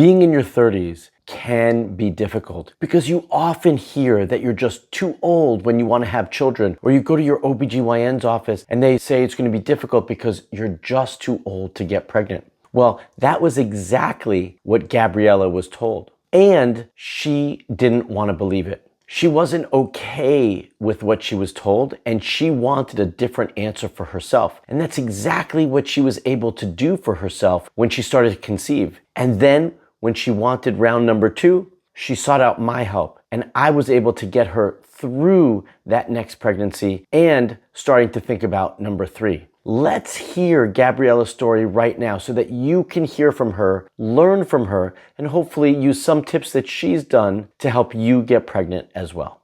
Being in your 30s can be difficult because you often hear that you're just too old when you want to have children, or you go to your OBGYN's office and they say it's going to be difficult because you're just too old to get pregnant. Well, that was exactly what Gabriela was told. And she didn't want to believe it. She wasn't okay with what she was told, and she wanted a different answer for herself. And that's exactly what she was able to do for herself when she started to conceive. And then when she wanted round number 2, she sought out my help, and I was able to get her through that next pregnancy and starting to think about number 3. Let's hear Gabriela's story right now so that you can hear from her, learn from her, and hopefully use some tips that she's done to help you get pregnant as well.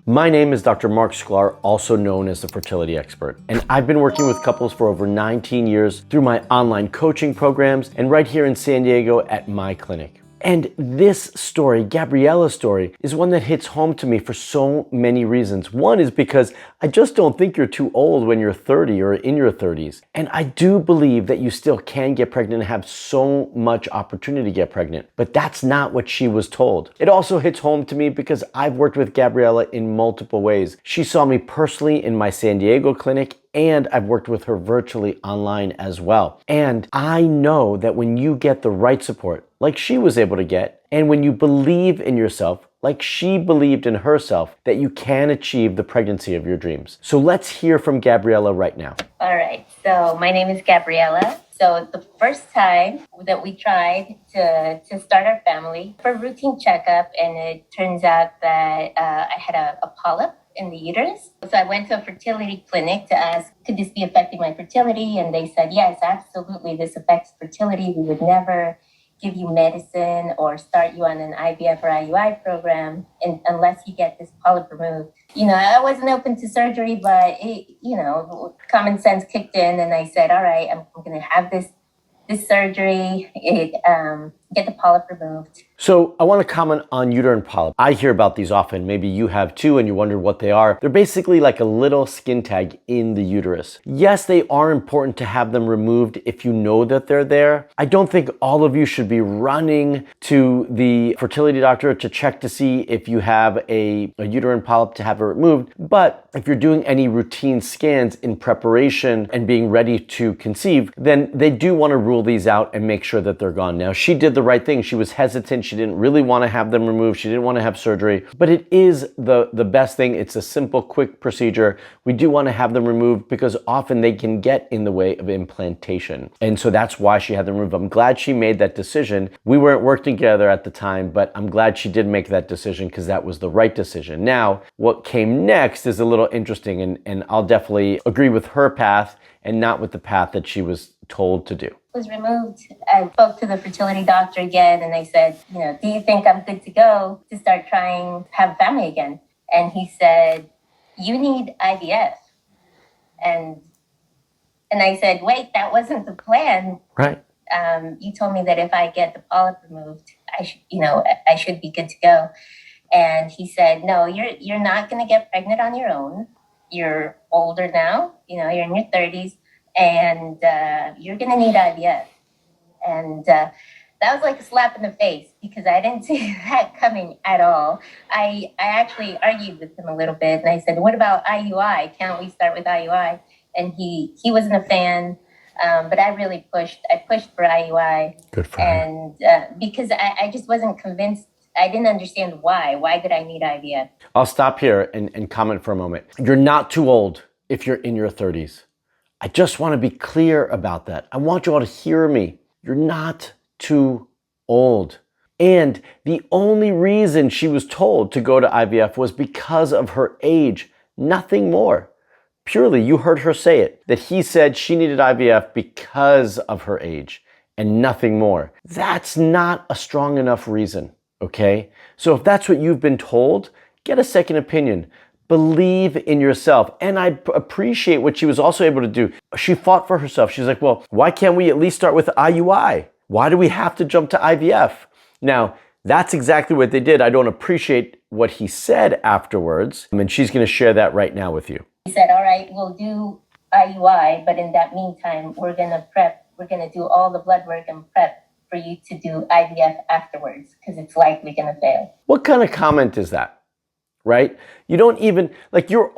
My name is Dr. Marc Sklar, also known as the fertility expert, and I've been working with couples for over 19 years through my online coaching programs and right here in San Diego at my clinic. And this story, Gabriela's story, is one that hits home to me for so many reasons. One is because I just don't think you're too old when you're 30 or in your 30s. And I do believe that you still can get pregnant and have so much opportunity to get pregnant. But that's not what she was told. It also hits home to me because I've worked with Gabriela in multiple ways. She saw me personally in my San Diego clinic, and I've worked with her virtually online as well. And I know that when you get the right support, like she was able to get, and when you believe in yourself, like she believed in herself, that you can achieve the pregnancy of your dreams. So let's hear from Gabriela right now. All right, so my name is Gabriela. So the first time that we tried to start our family for a routine checkup, and it turns out that I had a polyp in the uterus. So I went to a fertility clinic to ask, could this be affecting my fertility? And they said, yes, absolutely, this affects fertility. We would never give you medicine or start you on an IVF or IUI program unless you get this polyp removed. You know, I wasn't open to surgery, but common sense kicked in, and I said, all right, I'm going to have this surgery, get the polyp removed. So I want to comment on uterine polyp. I hear about these often. Maybe you have too, and you wonder what they are. They're basically like a little skin tag in the uterus. Yes, they are important to have them removed if you know that they're there. I don't think all of you should be running to the fertility doctor to check to see if you have a uterine polyp to have it removed. But if you're doing any routine scans in preparation and being ready to conceive, then they do want to rule these out and make sure that they're gone. Now, she did the right thing. She was hesitant. She didn't really want to have them removed. She didn't want to have surgery, but it is the best thing. It's a simple, quick procedure. We do want to have them removed because often they can get in the way of implantation. And so that's why she had them removed. I'm glad she made that decision. We weren't working together at the time, but I'm glad she did make that decision because that was the right decision. Now, what came next is a little interesting, and I'll definitely agree with her path and not with the path that she was told to do. Was removed. I spoke to the fertility doctor again, and I said, do you think I'm good to go to start trying to have a family again? And he said, you need IVF. And I said, wait, that wasn't the plan. Right. You told me that if I get the polyp removed, I should be good to go. And he said, no, you're not going to get pregnant on your own. You're older now, you're in your 30s, and you're going to need IVF. And that was like a slap in the face because I didn't see that coming at all. I actually argued with him a little bit, and I said, what about IUI? Can't we start with IUI? And he wasn't a fan, but I really pushed. I pushed for IUI. Good for him. And because I just wasn't convinced. I didn't understand why. Why did I need IVF? I'll stop here and comment for a moment. You're not too old if you're in your 30s. I just want to be clear about that. I want you all to hear me. You're not too old. And the only reason she was told to go to IVF was because of her age, nothing more. Purely, you heard her say it, that he said she needed IVF because of her age and nothing more. That's not a strong enough reason. Okay, so if that's what you've been told, get a second opinion. Believe in yourself. And I appreciate what she was also able to do. She fought for herself. She's like, well, why can't we at least start with IUI? Why do we have to jump to IVF? Now, that's exactly what they did. I don't appreciate what he said afterwards. And she's going to share that right now with you. He said, all right, we'll do IUI, but in that meantime, we're going to prep we're going to do all the blood work and prep for you to do IVF afterwards because it's likely going to fail. What kind of comment is that, right? You don't even, like, you're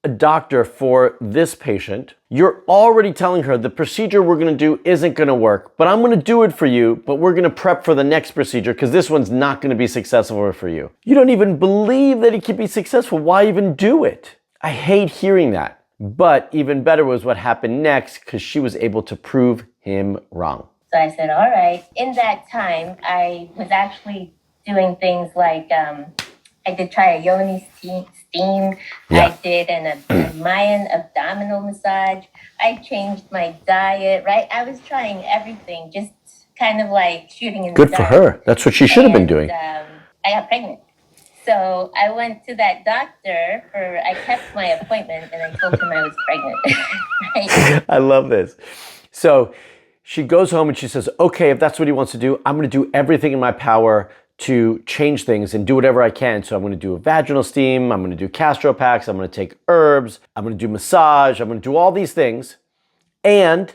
a doctor for this patient. You're already telling her the procedure we're going to do isn't going to work, but I'm going to do it for you, but we're going to prep for the next procedure because this one's not going to be successful for you. You don't even believe that it could be successful. Why even do it? I hate hearing that. But even better was what happened next, because she was able to prove him wrong. So I said, all right. In that time, I was actually doing things like I did try a yoni steam. Yeah. I did a Mayan abdominal massage. I changed my diet, right? I was trying everything, just kind of like shooting in the dark. Good for her. That's what she should have been doing. I got pregnant. So I went to that doctor I kept my appointment and I told him I was pregnant. Right? I love this. So she goes home and she says, okay, if that's what he wants to do, I'm going to do everything in my power to change things and do whatever I can. So I'm going to do a vaginal steam. I'm going to do Castro packs. I'm going to take herbs. I'm going to do massage. I'm going to do all these things. And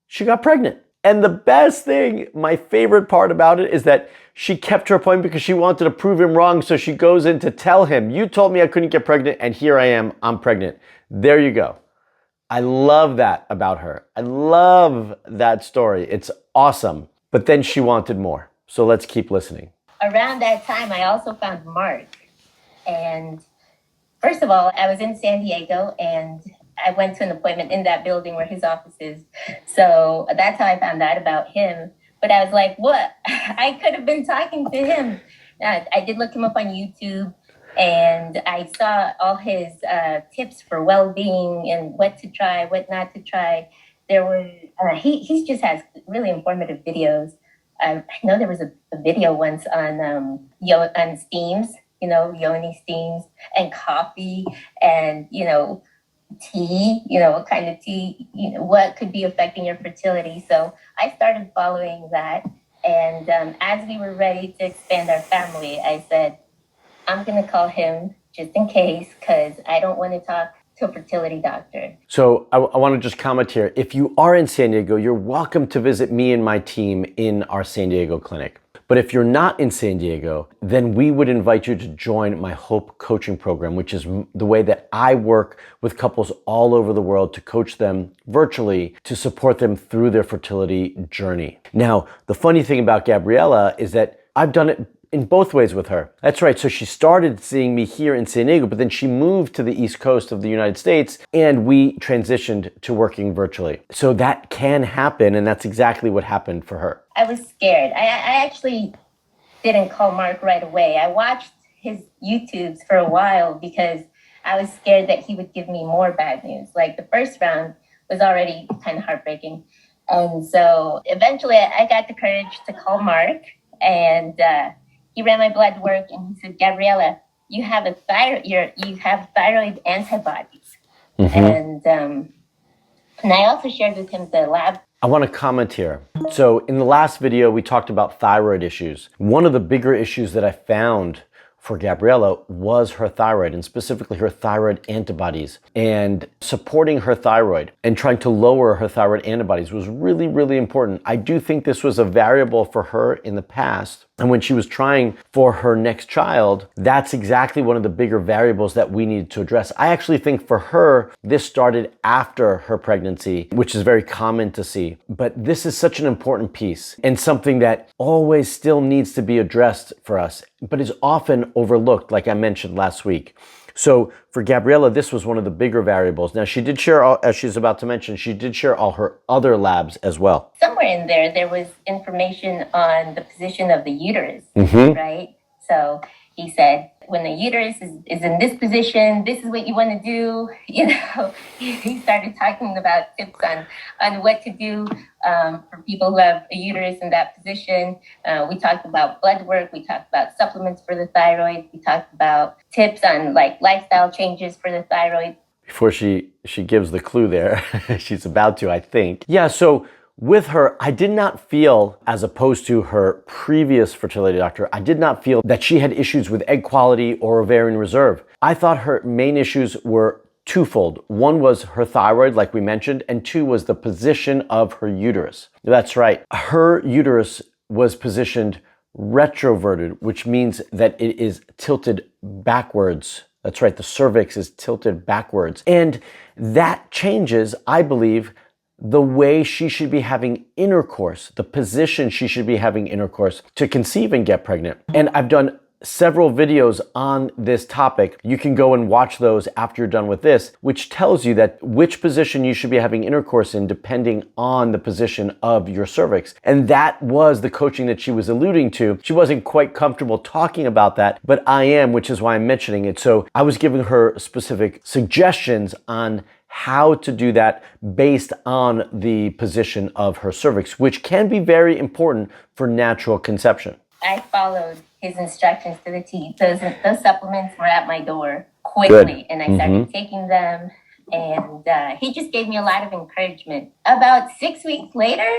she got pregnant. And the best thing, my favorite part about it, is that she kept her appointment because she wanted to prove him wrong. So she goes in to tell him, you told me I couldn't get pregnant and here I am, I'm pregnant. There you go. I love that about her. I love that story. It's awesome. But then she wanted more. So let's keep listening. Around that time, I also found Marc. And first of all, I was in San Diego and I went to an appointment in that building where his office is. So that's how I found out about him. But I was like, what? I could have been talking to him. I did look him up on YouTube and I saw all his tips for well-being and what to try, what not to try. There were, he just has really informative videos. I know there was a video once on steams, yoni steams and coffee and, tea, what kind of tea, what could be affecting your fertility. So I started following that. And as we were ready to expand our family, I said, I'm going to call him just in case, because I don't want to talk to a fertility doctor. So I want to just comment here. If you are in San Diego, you're welcome to visit me and my team in our San Diego clinic. But if you're not in San Diego, then we would invite you to join my Hope coaching program, which is the way that I work with couples all over the world to coach them virtually to support them through their fertility journey. Now, the funny thing about Gabriela is that I've done it in both ways with her. That's right. So she started seeing me here in San Diego, but then she moved to the East Coast of the United States and we transitioned to working virtually. So that can happen. And that's exactly what happened for her. I was scared. I actually didn't call Marc right away. I watched his YouTubes for a while because I was scared that he would give me more bad news. Like the first round was already kind of heartbreaking. And so eventually I got the courage to call Marc and he ran my blood work and he said, Gabriela, you have thyroid antibodies. Mm-hmm. And I also shared with him the lab. I want to comment here. So in the last video, we talked about thyroid issues. One of the bigger issues that I found for Gabriela was her thyroid, and specifically her thyroid antibodies. And supporting her thyroid and trying to lower her thyroid antibodies was really, really important. I do think this was a variable for her in the past. And when she was trying for her next child, that's exactly one of the bigger variables that we needed to address. I actually think for her, this started after her pregnancy, which is very common to see. But this is such an important piece and something that always still needs to be addressed for us, but is often overlooked, like I mentioned last week. So for Gabriela, this was one of the bigger variables. Now, she did share, as she's about to mention, she did share all her other labs as well. Somewhere in there was information on the position of the uterus, right? So he said, when the uterus is in this position, this is what you want to do. He started talking about tips on what to do for people who have a uterus in that position. We talked about blood work. We talked about supplements for the thyroid. We talked about tips on like lifestyle changes for the thyroid. Before she gives the clue there, she's about to, I think. Yeah, so with her, I did not feel, as opposed to her previous fertility doctor, I did not feel that she had issues with egg quality or ovarian reserve. I thought her main issues were twofold. One was her thyroid, like we mentioned, and two was the position of her uterus. That's right. Her uterus was positioned retroverted, which means that it is tilted backwards. That's right. The cervix is tilted backwards. And that changes, I believe, the way she should be having intercourse, the position she should be having intercourse to conceive and get pregnant. And I've done several videos on this topic. You can go and watch those after you're done with this, which tells you that which position you should be having intercourse in depending on the position of your cervix. And that was the coaching that she was alluding to. She wasn't quite comfortable talking about that, but I am, which is why I'm mentioning it. So I was giving her specific suggestions on how to do that based on the position of her cervix, which can be very important for natural conception. I followed his instructions to the T. Those supplements were at my door quickly, and I started taking them. And he just gave me a lot of encouragement. About 6 weeks later,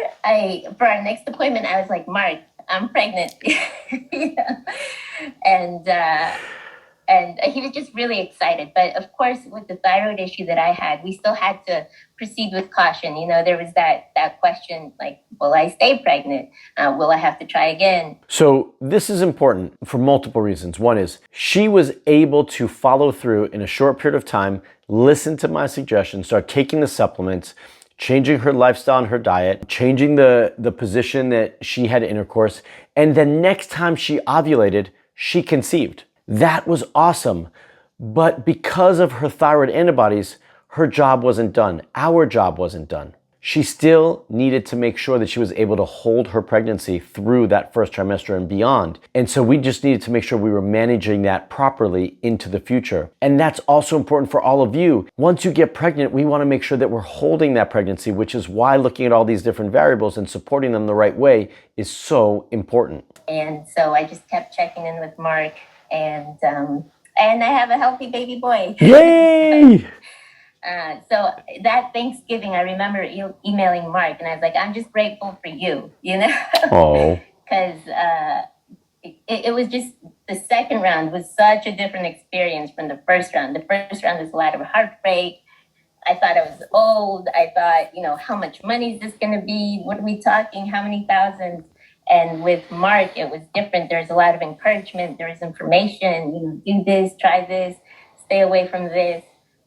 for our next appointment, I was like, Marc, I'm pregnant. And he was just really excited. But of course, with the thyroid issue that I had, we still had to proceed with caution. You know, there was that question, like, will I stay pregnant? Will I have to try again? So this is important for multiple reasons. One is she was able to follow through in a short period of time, listen to my suggestions, start taking the supplements, changing her lifestyle and her diet, changing the position that she had intercourse. And then next time she ovulated, she conceived. That was awesome. But because of her thyroid antibodies, her job wasn't done. Our job wasn't done. She still needed to make sure that she was able to hold her pregnancy through that first trimester and beyond. And so we just needed to make sure we were managing that properly into the future. And that's also important for all of you. Once you get pregnant, we want to make sure that we're holding that pregnancy, which is why looking at all these different variables and supporting them the right way is so important. And so I just kept checking in with Marc. And I have a healthy baby boy. Yay! So that Thanksgiving, I remember emailing Marc, and I was like, I'm just grateful for you, you know? Oh. Because it was just, the second round was such a different experience from the first round. The first round was a lot of heartbreak. I thought I was old. I thought, you know, how much money is this going to be? What are we talking? How many thousands? And with Marc, it was different. There's a lot of encouragement. There is information. You do this, try this, stay away from this.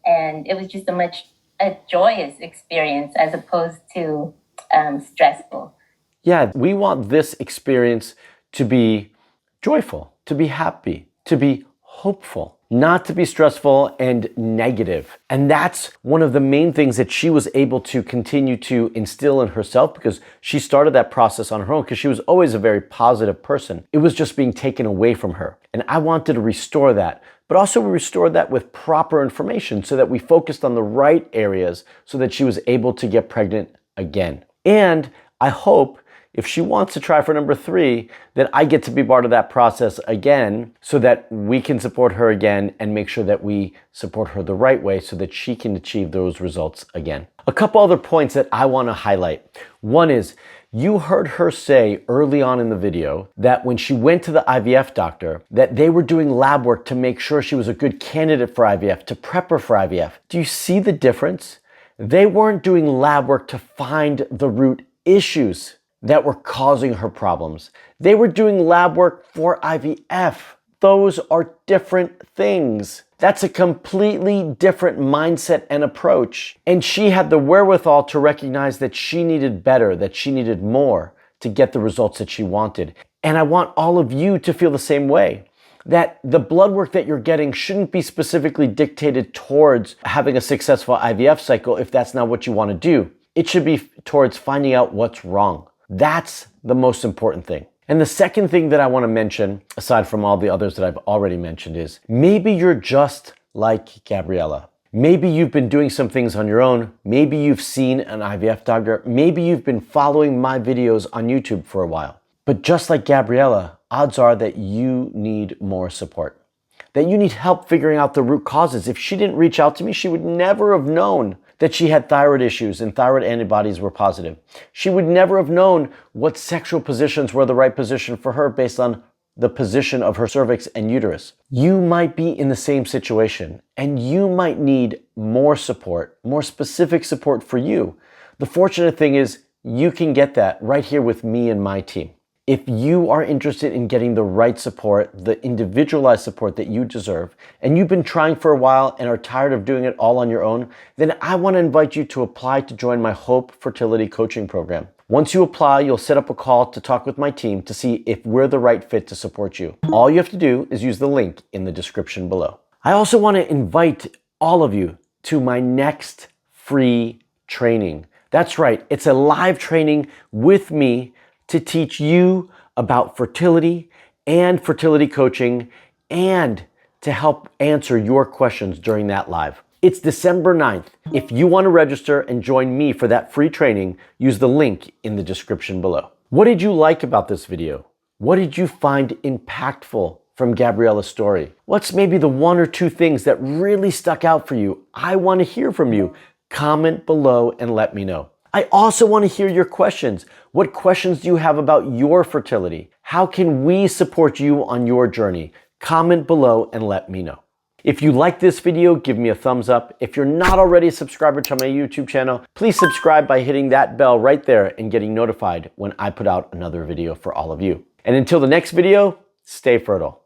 And it was just a joyous experience as opposed to stressful. Yeah, we want this experience to be joyful, to be happy, to be hopeful, not to be stressful and negative. And that's one of the main things that she was able to continue to instill in herself, because she started that process on her own, because she was always a very positive person. It was just being taken away from her. And I wanted to restore that. But also we restored that with proper information so that we focused on the right areas so that she was able to get pregnant again. And I hope if she wants to try for number 3, that I get to be part of that process again so that we can support her again and make sure that we support her the right way so that she can achieve those results again. A couple other points that I want to highlight. One is, you heard her say early on in the video that when she went to the IVF doctor, that they were doing lab work to make sure she was a good candidate for IVF, to prep her for IVF. Do you see the difference? They weren't doing lab work to find the root issues that were causing her problems. They were doing lab work for IVF. Those are different things. That's a completely different mindset and approach. And she had the wherewithal to recognize that she needed better, that she needed more to get the results that she wanted. And I want all of you to feel the same way, that the blood work that you're getting shouldn't be specifically dictated towards having a successful IVF cycle if that's not what you want to do. It should be towards finding out what's wrong. That's the most important thing. And the second thing that I want to mention, aside from all the others that I've already mentioned, is maybe you're just like Gabriela. Maybe you've been doing some things on your own. Maybe you've seen an IVF doctor. Maybe you've been following my videos on YouTube for a while. But just like Gabriela, odds are that you need more support, that you need help figuring out the root causes. If she didn't reach out to me, she would never have known that she had thyroid issues and thyroid antibodies were positive. She would never have known what sexual positions were the right position for her based on the position of her cervix and uterus. You might be in the same situation and you might need more support, more specific support for you. The fortunate thing is you can get that right here with me and my team. If you are interested in getting the right support, the individualized support that you deserve, and you've been trying for a while and are tired of doing it all on your own, then I want to invite you to apply to join my Hope Fertility Coaching Program. Once you apply, you'll set up a call to talk with my team to see if we're the right fit to support you. All you have to do is use the link in the description below. I also want to invite all of you to my next free training. That's right, it's a live training with me to teach you about fertility and fertility coaching and to help answer your questions during that live. It's December 9th. If you want to register and join me for that free training, use the link in the description below. What did you like about this video? What did you find impactful from Gabriela's story? What's maybe the one or two things that really stuck out for you? I want to hear from you. Comment below and let me know. I also want to hear your questions. What questions do you have about your fertility? How can we support you on your journey? Comment below and let me know. If you like this video, give me a thumbs up. If you're not already a subscriber to my YouTube channel, please subscribe by hitting that bell right there and getting notified when I put out another video for all of you. And until the next video, stay fertile.